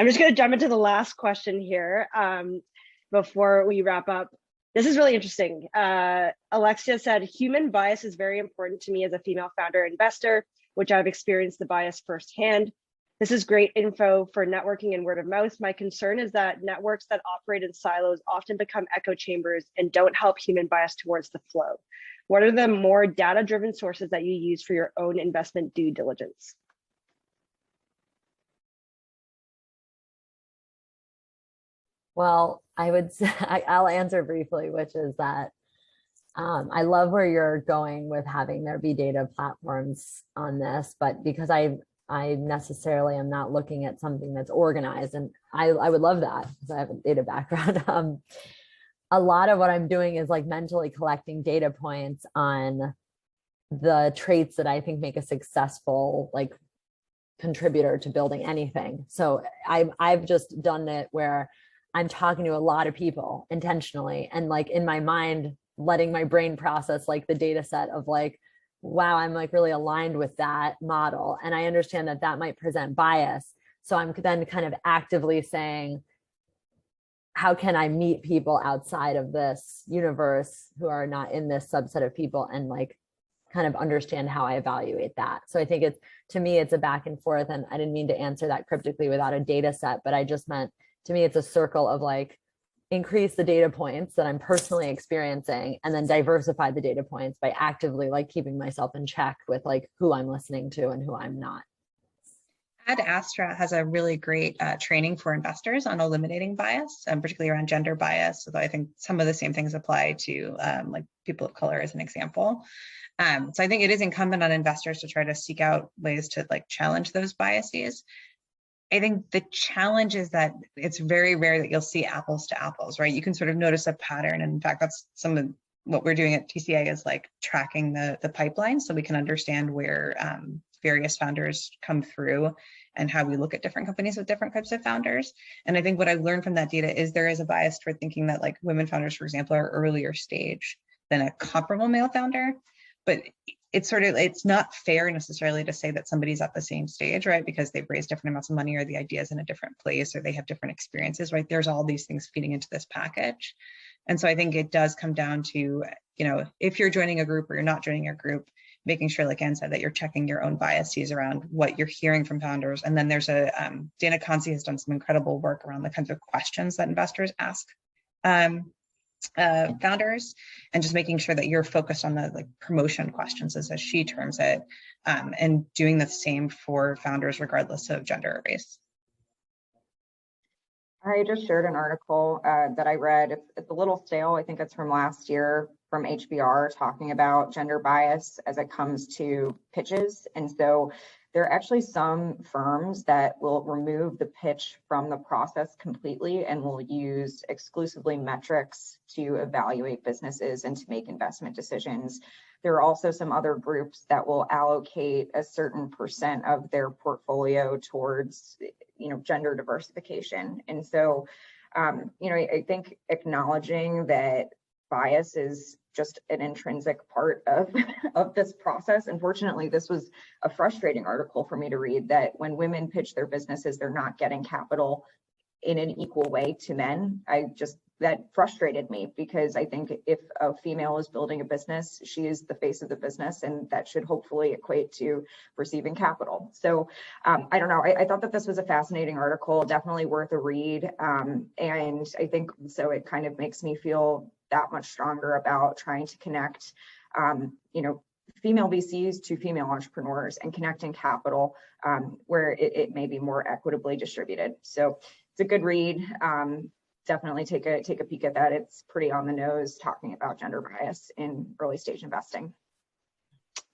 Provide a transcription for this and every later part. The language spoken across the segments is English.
I'm just going to jump into the last question here before we wrap up. This is really interesting. Alexia said, human bias is very important to me as a female founder investor, which I've experienced the bias firsthand. This is great info for networking and word of mouth. My concern is that networks that operate in silos often become echo chambers and don't help human bias towards the flow. What are the more data-driven sources that you use for your own investment due diligence? Well, I would say, I'll answer briefly, which is that I love where you're going with having there be data platforms on this, but because I necessarily am not looking at something that's organized, and I would love that because I have a data background. A lot of what I'm doing is like mentally collecting data points on the traits that I think make a successful like contributor to building anything. So I've just done it where I'm talking to a lot of people intentionally and like in my mind, letting my brain process like the data set of like, wow, I'm like really aligned with that model. And I understand that that might present bias. So I'm then kind of actively saying, how can I meet people outside of this universe who are not in this subset of people and like kind of understand how I evaluate that. So I think it's, to me, it's a back and forth. And I didn't mean to answer that cryptically without a data set, but I just meant, to me, it's a circle of like, increase the data points that I'm personally experiencing and then diversify the data points by actively like keeping myself in check with like who I'm listening to and who I'm not. Ad Astra has a really great training for investors on eliminating bias, particularly around gender bias. So I think some of the same things apply to like people of color as an example. So I think it is incumbent on investors to try to seek out ways to like challenge those biases. I think the challenge is that it's very rare that you'll see apples to apples, right? You can sort of notice a pattern. And in fact, that's some of what we're doing at TCA is like tracking the pipeline so we can understand where various founders come through and how we look at different companies with different types of founders. And I think what I've learned from that data is there is a bias toward thinking that like women founders, for example, are earlier stage than a comparable male founder. But it's not fair necessarily to say that somebody's at the same stage, right? Because they've raised different amounts of money or the idea's in a different place or they have different experiences, right? There's all these things feeding into this package. And so I think it does come down to, you know, if you're joining a group or you're not joining a group, making sure, like Anne said, that you're checking your own biases around what you're hearing from founders. And then there's a, Dana Consi has done some incredible work around the kinds of questions that investors ask founders, and just making sure that you're focused on the like promotion questions, as she terms it, and doing the same for founders regardless of gender or race. I just shared an article that I read. It's a little stale. I think it's from last year from HBR talking about gender bias as it comes to pitches. And so there are actually some firms that will remove the pitch from the process completely and will use exclusively metrics to evaluate businesses and to make investment decisions. There are also some other groups that will allocate a certain percent of their portfolio towards, you know, gender diversification. And so, you know, I think acknowledging that bias is just an intrinsic part of this process. Unfortunately, this was a frustrating article for me to read, that when women pitch their businesses, they're not getting capital in an equal way to men. That frustrated me, because I think if a female is building a business, she is the face of the business, and that should hopefully equate to receiving capital. So I don't know, I thought that this was a fascinating article, definitely worth a read. And I think so it kind of makes me feel that much stronger about trying to connect, you know, female VCs to female entrepreneurs and connecting capital where it may be more equitably distributed. So it's a good read. Definitely take a peek at that. It's pretty on the nose talking about gender bias in early stage investing.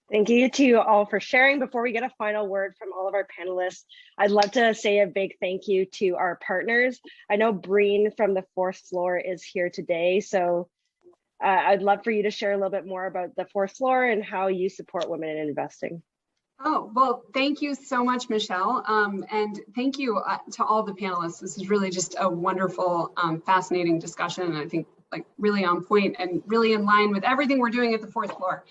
Thank you to you all for sharing. Before we get a final word from all of our panelists, I'd love to say a big thank you to our partners. I know Breen from the Fourth Floor is here today, so I'd love for you to share a little bit more about the Fourth Floor and how you support women in investing. Oh, well, thank you so much, Michelle. And thank you to all the panelists. This is really just a wonderful, fascinating discussion. And I think like really on point and really in line with everything we're doing at the Fourth Floor.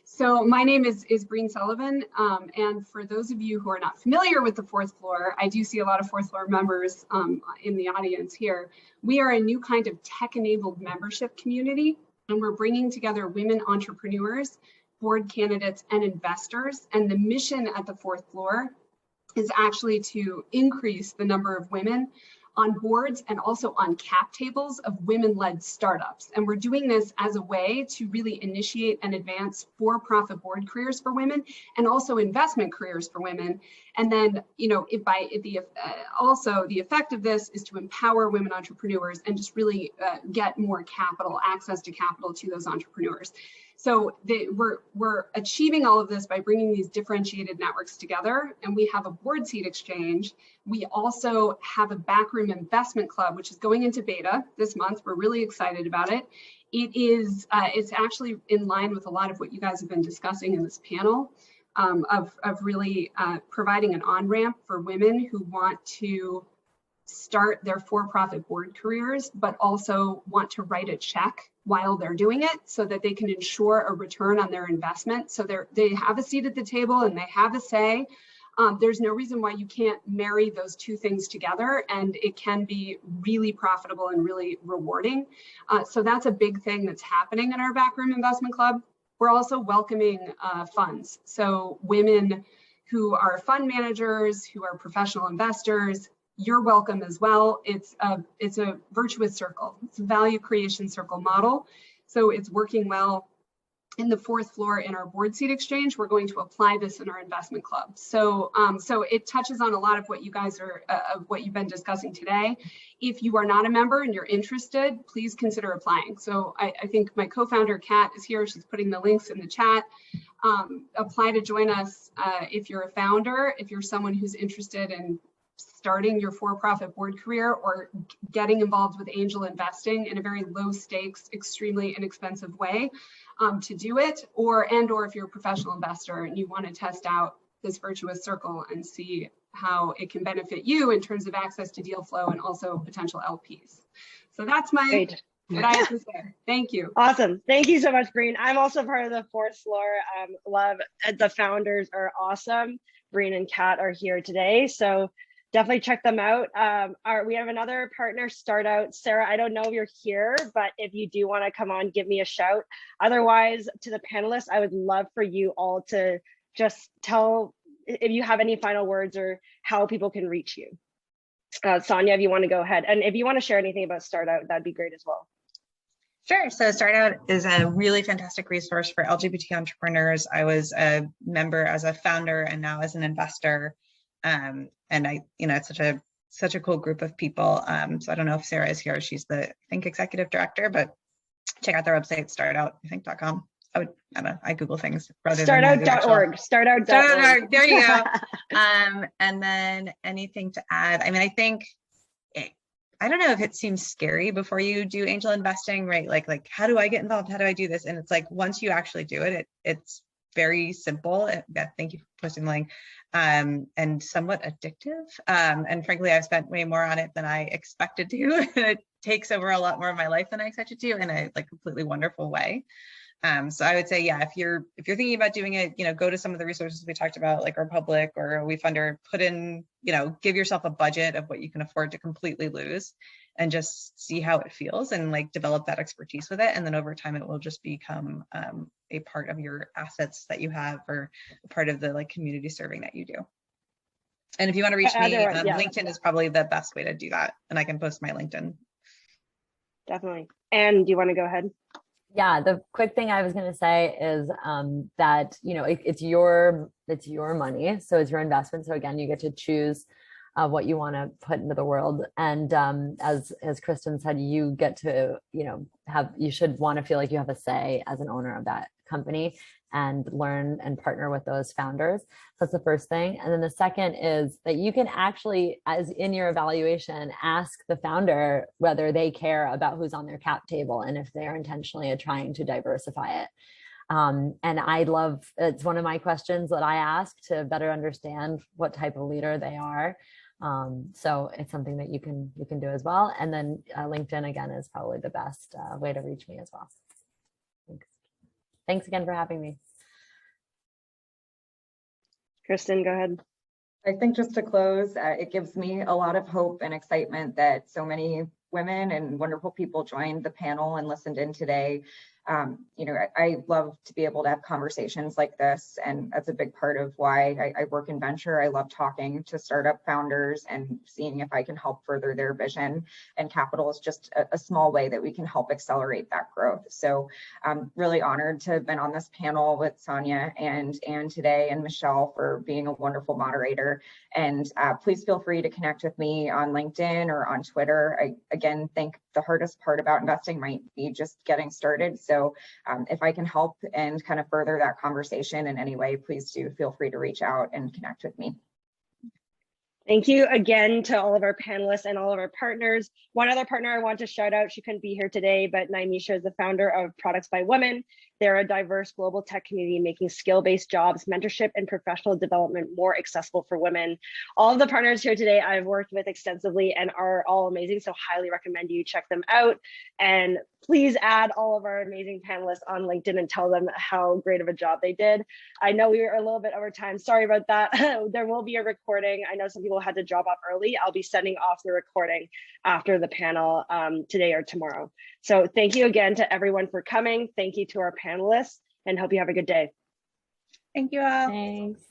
So my name is Breen Sullivan, and for those of you who are not familiar with the fourth floor, I do see a lot of fourth floor members in the audience here. We are a new kind of tech-enabled membership community, and we're bringing together women entrepreneurs, board candidates, and investors. And the mission at the fourth floor is actually to increase the number of women on boards and also on cap tables of women-led startups. And we're doing this as a way to really initiate and advance for-profit board careers for women and also investment careers for women. And then, you know, also the effect of this is to empower women entrepreneurs and just really get more capital, access to capital to those entrepreneurs. So we're achieving all of this by bringing these differentiated networks together, and we have a board seat exchange. We also have a backroom investment club, which is going into beta this month. We're really excited about it. It's actually in line with a lot of what you guys have been discussing in this panel of really providing an on-ramp for women who want to start their for-profit board careers, but also want to write a check while they're doing it so that they can ensure a return on their investment. So they have a seat at the table and they have a say. There's no reason why you can't marry those two things together, and it can be really profitable and really rewarding. So that's a big thing that's happening in our Backroom Investment Club. We're also welcoming funds. So women who are fund managers, who are professional investors, you're welcome as well. It's a virtuous circle. It's a value creation circle model. So it's working well in the fourth floor in our board seat exchange. We're going to apply this in our investment club. So so it touches on a lot of what you guys are, what you've been discussing today. If you are not a member and you're interested, please consider applying. So I think my co-founder Kat is here. She's putting the links in the chat. Apply to join us if you're a founder, if you're someone who's interested in starting your for-profit board career or getting involved with angel investing in a very low stakes, extremely inexpensive way to do it, or if you're a professional investor and you want to test out this virtuous circle and see how it can benefit you in terms of access to deal flow and also potential LPs. So that's what I have to say. Thank you. Awesome. Thank you so much, Breen. I'm also part of the fourth floor. Love the founders are awesome. Breen and Kat are here today. So definitely check them out. We have another partner, Startout. Sarah, I don't know if you're here, but if you do want to come on, give me a shout. Otherwise, to the panelists, I would love for you all to just tell if you have any final words or how people can reach you. Sonia, if you want to go ahead. And if you want to share anything about Startout, that'd be great as well. Sure. So Startout is a really fantastic resource for LGBT entrepreneurs. I was a member as a founder and now as an investor. And it's such a cool group of people. So I don't know if Sarah is here. She's the, I think, executive director, but check out their website, startout.com. I Google things rather Startout.org. Startout.org. There you go. And then anything to add? I mean, I think, I don't know if it seems scary before you do angel investing, right? Like, how do I get involved? How do I do this? And it's like, once you actually do it, it's very simple. Thank you for posting the link. And somewhat addictive. And frankly, I've spent way more on it than I expected to. It takes over a lot more of my life than I expected to in a completely wonderful way. So I would say, yeah, if you're thinking about doing it, go to some of the resources we talked about, like Republic or WeFunder, put in, give yourself a budget of what you can afford to completely lose and just see how it feels and develop that expertise with it. And then over time, it will just become a part of your assets that you have or a part of the community serving that you do. And if you want to reach me, LinkedIn is probably the best way to do that. And I can post my LinkedIn. Definitely. And do you want to go ahead? Yeah, the quick thing I was going to say is that, it's your money. So it's your investment. So again, you get to choose what you want to put into the world. And as Kristen said, you get to, you should want to feel like you have a say as an owner of that company and learn and partner with those founders. That's the first thing. And then the second is that you can actually, as in your evaluation, ask the founder whether they care about who's on their cap table and if they're intentionally trying to diversify it. And it's one of my questions that I ask to better understand what type of leader they are. So it's something that you can do as well. And then LinkedIn again is probably the best way to reach me as well. Thanks again for having me. Kristen, go ahead. I think just to close, it gives me a lot of hope and excitement that so many women and wonderful people joined the panel and listened in today. You know, I love to be able to have conversations like this, and that's a big part of why I work in venture. I love talking to startup founders and seeing if I can help further their vision, and capital is just a small way that we can help accelerate that growth. So I'm really honored to have been on this panel with Sonia and Anne today, and Michelle for being a wonderful moderator. And please feel free to connect with me on LinkedIn or on Twitter. I, again, think the hardest part about investing might be just getting started. So if I can help and kind of further that conversation in any way, please do feel free to reach out and connect with me. Thank you again to all of our panelists and all of our partners. One other partner I want to shout out, she couldn't be here today, but Naimisha is the founder of Products by Women. They're a diverse global tech community making skill-based jobs, mentorship, and professional development more accessible for women. All of the partners here today I've worked with extensively and are all amazing, so highly recommend you check them out. And please add all of our amazing panelists on LinkedIn and tell them how great of a job they did. I know we were a little bit over time. Sorry about that. There will be a recording. I know some people had to drop off early. I'll be sending off the recording after the panel today or tomorrow. So thank you again to everyone for coming. Thank you to our panelists, and hope you have a good day. Thank you all. Thanks.